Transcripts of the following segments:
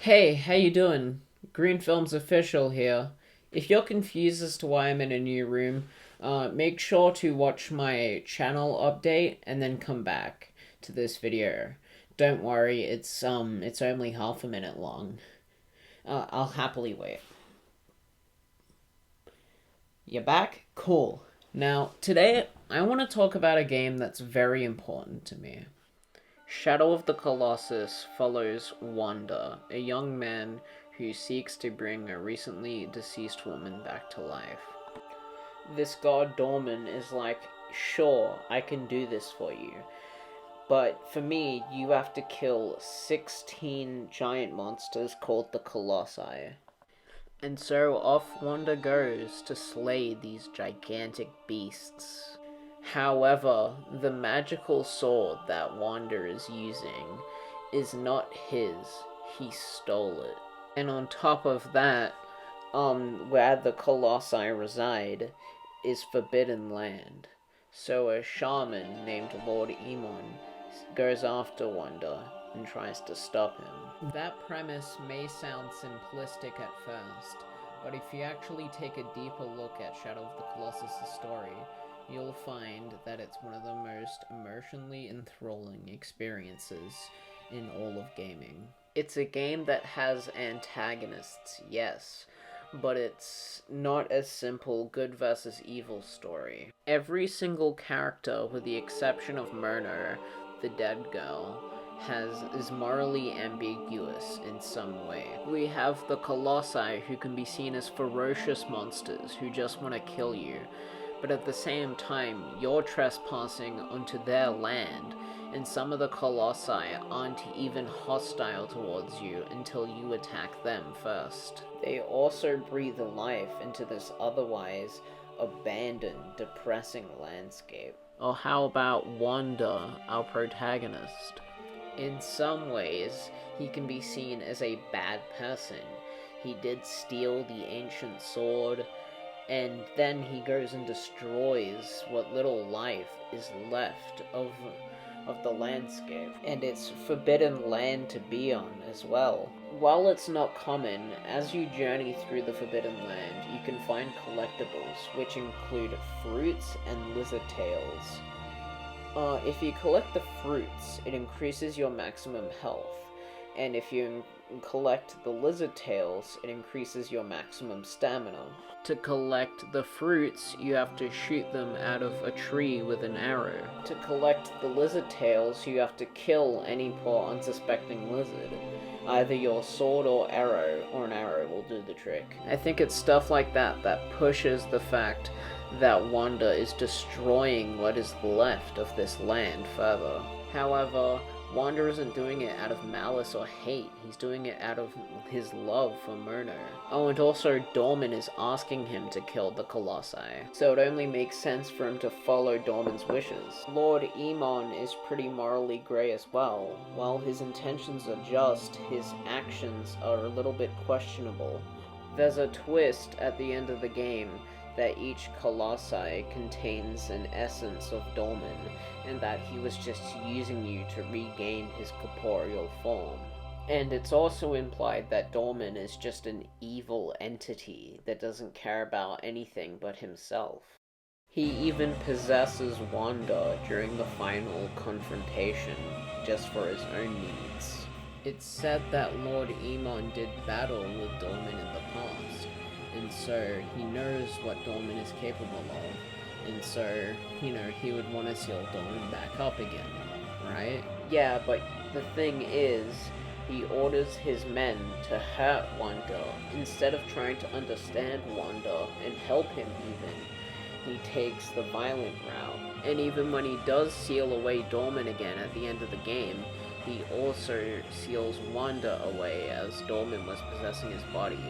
Hey, how you doing? Green Films Official here. If you're confused as to why I'm in a new room, make sure to watch my channel update and then come back to this video. Don't worry, it's only half a minute long. I'll happily wait. You're back? Cool. Now, today I want to talk about a game that's very important to me. Shadow of the Colossus follows Wanda, a young man who seeks to bring a recently deceased woman back to life. This god Dorman is like, sure, I can do this for you. But for me, you have to kill 16 giant monsters called the Colossi. And so off Wanda goes to slay these gigantic beasts. However, the magical sword that Wanda is using is not his. He stole it. And on top of that, where the Colossi reside is Forbidden Land. So a shaman named Lord Emon goes after Wanda and tries to stop him. That premise may sound simplistic at first, but if you actually take a deeper look at Shadow of the Colossus' story, you'll find that it's one of the most emotionally enthralling experiences in all of gaming. It's a game that has antagonists, yes, but it's not a simple good versus evil story. Every single character, with the exception of Myrna, the dead girl, is morally ambiguous in some way. We have the Colossi, who can be seen as ferocious monsters who just want to kill you, but at the same time, you're trespassing onto their land, and some of the Colossi aren't even hostile towards you until you attack them first. They also breathe life into this otherwise abandoned, depressing landscape. Or how about Wanda, our protagonist? In some ways, he can be seen as a bad person. He did steal the ancient sword, and then he goes and destroys what little life is left of the landscape, and it's forbidden land to be on as well. While it's not common, as you journey through the Forbidden Land, you can find collectibles, which include fruits and lizard tails. If you collect the fruits, it increases your maximum health, and if you collect the lizard tails, it increases your maximum stamina. To collect the fruits, you have to shoot them out of a tree with an arrow. To collect the lizard tails, you have to kill any poor unsuspecting lizard. Either your sword or an arrow will do the trick. I think it's stuff like that that pushes the fact that Wanda is destroying what is left of this land further. However, Wanda isn't doing it out of malice or hate, he's doing it out of his love for Myrna. Oh, and also Dorman is asking him to kill the Colossi, so it only makes sense for him to follow Dorman's wishes. Lord Emon is pretty morally grey as well. While his intentions are just, his actions are a little bit questionable. There's a twist at the end of the game that each Colossi contains an essence of Dorman, and that he was just using you to regain his corporeal form. And it's also implied that Dorman is just an evil entity that doesn't care about anything but himself. He even possesses Wanda during the final confrontation, just for his own needs. It's said that Lord Emon did battle with Dorman in the past, and so he knows what Dorman is capable of, and so, he would want to seal Dorman back up again, right? Yeah, but the thing is, he orders his men to hurt Wanda, instead of trying to understand Wanda and help him even. He takes the violent route, and even when he does seal away Dorman again at the end of the game, he also seals Wanda away as Dorman was possessing his body.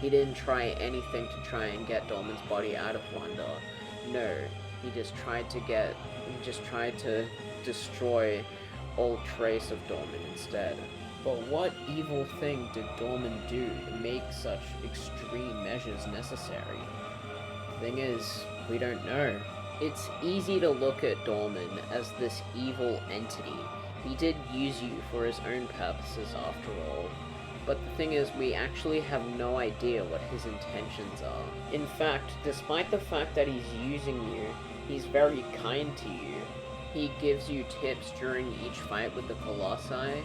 He didn't try anything to try and get Dorman's body out of Wanda. No, he just tried to destroy all trace of Dorman instead. But what evil thing did Dorman do to make such extreme measures necessary? The thing is, we don't know. It's easy to look at Dorman as this evil entity. He did use you for his own purposes after all. But the thing is, we actually have no idea what his intentions are. In fact, despite the fact that he's using you, he's very kind to you. He gives you tips during each fight with the Colossi,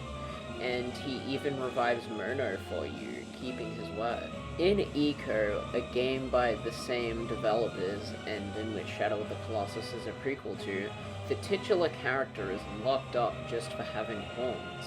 and he even revives Murno for you, keeping his word. In Eco, a game by the same developers, and in which Shadow of the Colossus is a prequel to, the titular character is locked up just for having horns.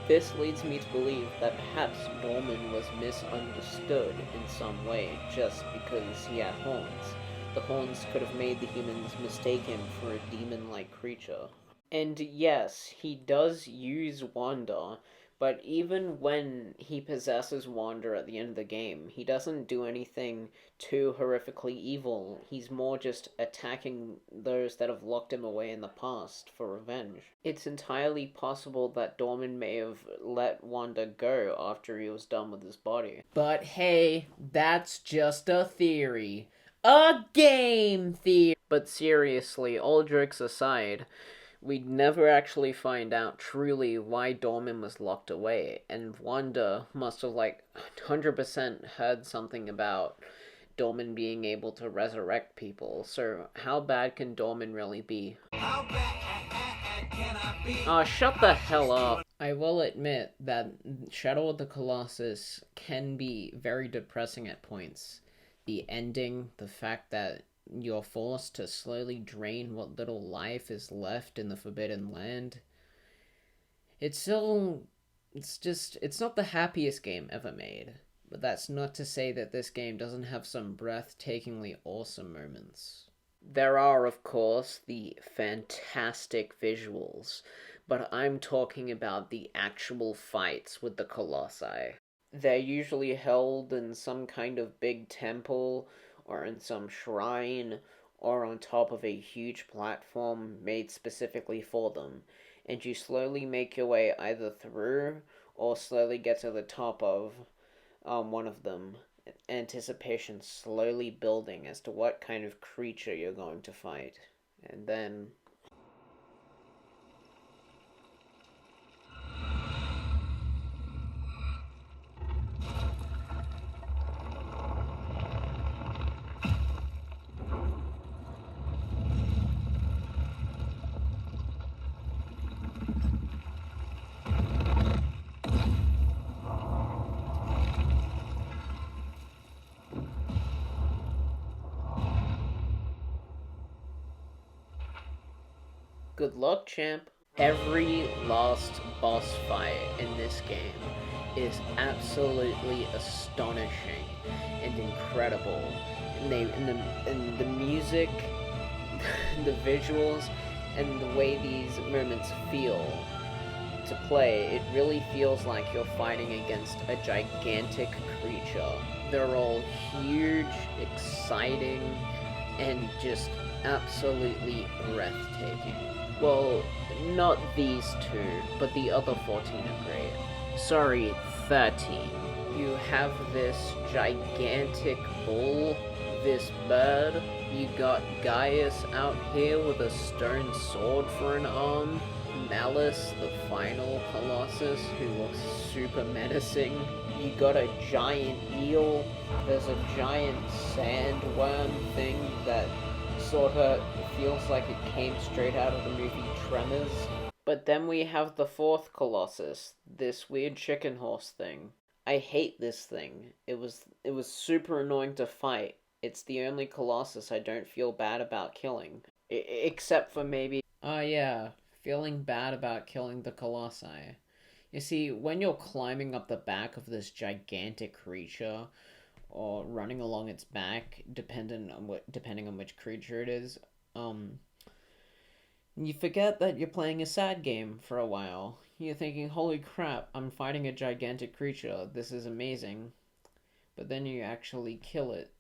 This leads me to believe that perhaps Dorman was misunderstood in some way just because he had horns. The horns could have made the humans mistake him for a demon-like creature. And yes, he does use Wanda, but even when he possesses Wanda at the end of the game, he doesn't do anything too horrifically evil. He's more just attacking those that have locked him away in the past for revenge. It's entirely possible that Dorman may have let Wanda go after he was done with his body. But hey, that's just a theory. A game theory! But seriously, all jokes aside, we'd never actually find out truly why Dorman was locked away, and Wanda must have 100% heard something about Dorman being able to resurrect people, so how bad can Dorman really be? How bad can I be? Oh, shut the hell up. I will admit that Shadow of the Colossus can be very depressing at points. The ending, the fact that you're forced to slowly drain what little life is left in the Forbidden Land. It's not the happiest game ever made. But that's not to say that this game doesn't have some breathtakingly awesome moments. There are, of course, the fantastic visuals, but I'm talking about the actual fights with the Colossi. They're usually held in some kind of big temple, or in some shrine, or on top of a huge platform made specifically for them, and you slowly make your way either through, or slowly get to the top of one of them, anticipation slowly building as to what kind of creature you're going to fight, and then... Good luck, champ. Every last boss fight in this game is absolutely astonishing and incredible. And the music, the visuals, and the way these moments feel to play, it really feels like you're fighting against a gigantic creature. They're all huge, exciting, and just absolutely breathtaking. Well, not these two, but the other 14 are great. Sorry, 13. You have this gigantic bull, this bird. You got Gaius out here with a stone sword for an arm. Malice, the final Colossus, who looks super menacing. You got a giant eel. There's a giant sandworm thing that sorta feels like it came straight out of the movie Tremors. But then we have the fourth Colossus, this weird chicken horse thing. I hate this thing. It was super annoying to fight. It's the only Colossus I don't feel bad about killing. Except for maybe... yeah, feeling bad about killing the Colossi. You see, when you're climbing up the back of this gigantic creature, or running along its back, depending on which creature it is, you forget that you're playing a sad game for a while. You're thinking, holy crap, I'm fighting a gigantic creature, this is amazing. But then you actually kill it.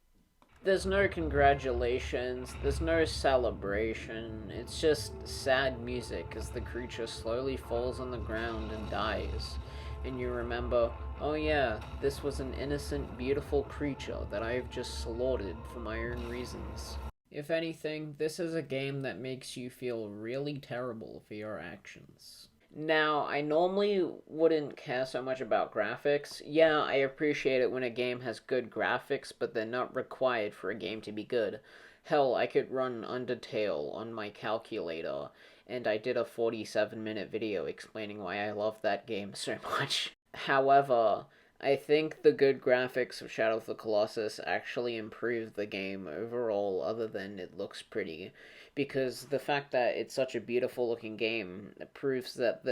There's no congratulations, there's no celebration, it's just sad music as the creature slowly falls on the ground and dies. And you remember, oh yeah, this was an innocent, beautiful creature that I have just slaughtered for my own reasons. If anything, this is a game that makes you feel really terrible for your actions. Now, I normally wouldn't care so much about graphics. Yeah, I appreciate it when a game has good graphics, but they're not required for a game to be good. Hell, I could run Undertale on my calculator, and I did a 47-minute video explaining why I love that game so much. However, I think the good graphics of Shadow of the Colossus actually improve the game overall, other than it looks pretty, because the fact that it's such a beautiful looking game proves that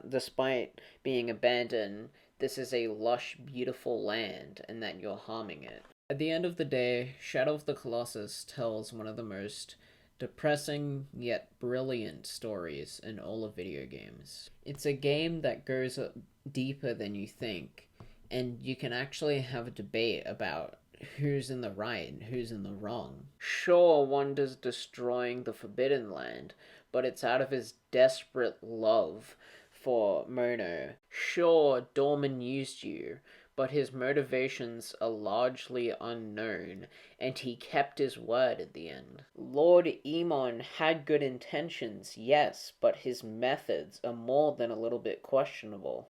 despite being abandoned, this is a lush, beautiful land, and that you're harming it. At the end of the day, Shadow of the Colossus tells one of the most depressing yet brilliant stories in all of video games. It's a game that goes deeper than you think, and you can actually have a debate about who's in the right and who's in the wrong. Sure, Wanda's destroying the Forbidden Land, but it's out of his desperate love for Mono. Sure, Dorman used you, but his motivations are largely unknown, and he kept his word at the end. Lord Emon had good intentions, yes, but his methods are more than a little bit questionable.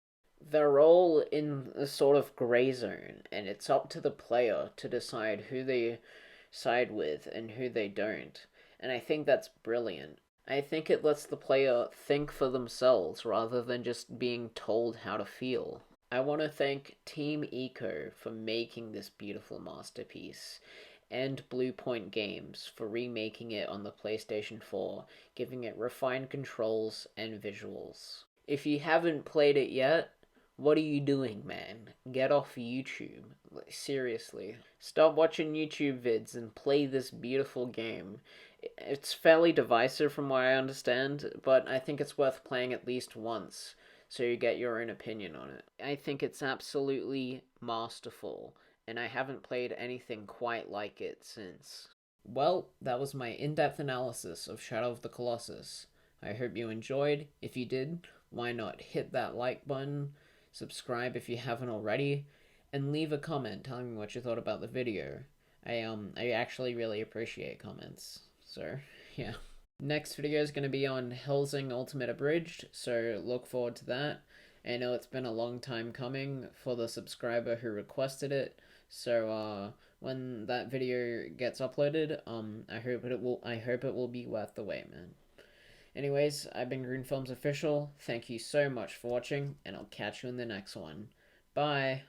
They're all in a sort of gray zone, and it's up to the player to decide who they side with and who they don't. And I think that's brilliant. I think it lets the player think for themselves rather than just being told how to feel. I want to thank Team Eco for making this beautiful masterpiece, and Bluepoint Games for remaking it on the PlayStation 4, giving it refined controls and visuals. If you haven't played it yet, what are you doing, man? Get off YouTube. Like, seriously. Stop watching YouTube vids and play this beautiful game. It's fairly divisive from what I understand, but I think it's worth playing at least once so you get your own opinion on it. I think it's absolutely masterful, and I haven't played anything quite like it since. Well, that was my in-depth analysis of Shadow of the Colossus. I hope you enjoyed. If you did, why not hit that like button, subscribe if you haven't already, and leave a comment telling me what you thought about the video. I actually really appreciate comments. So, yeah. Next video is going to be on Helsing Ultimate Abridged, so look forward to that. I know it's been a long time coming for the subscriber who requested it, so when that video gets uploaded, I hope it will be worth the wait, man. Anyways, I've been Green Films Official. Thank you so much for watching, and I'll catch you in the next one. Bye!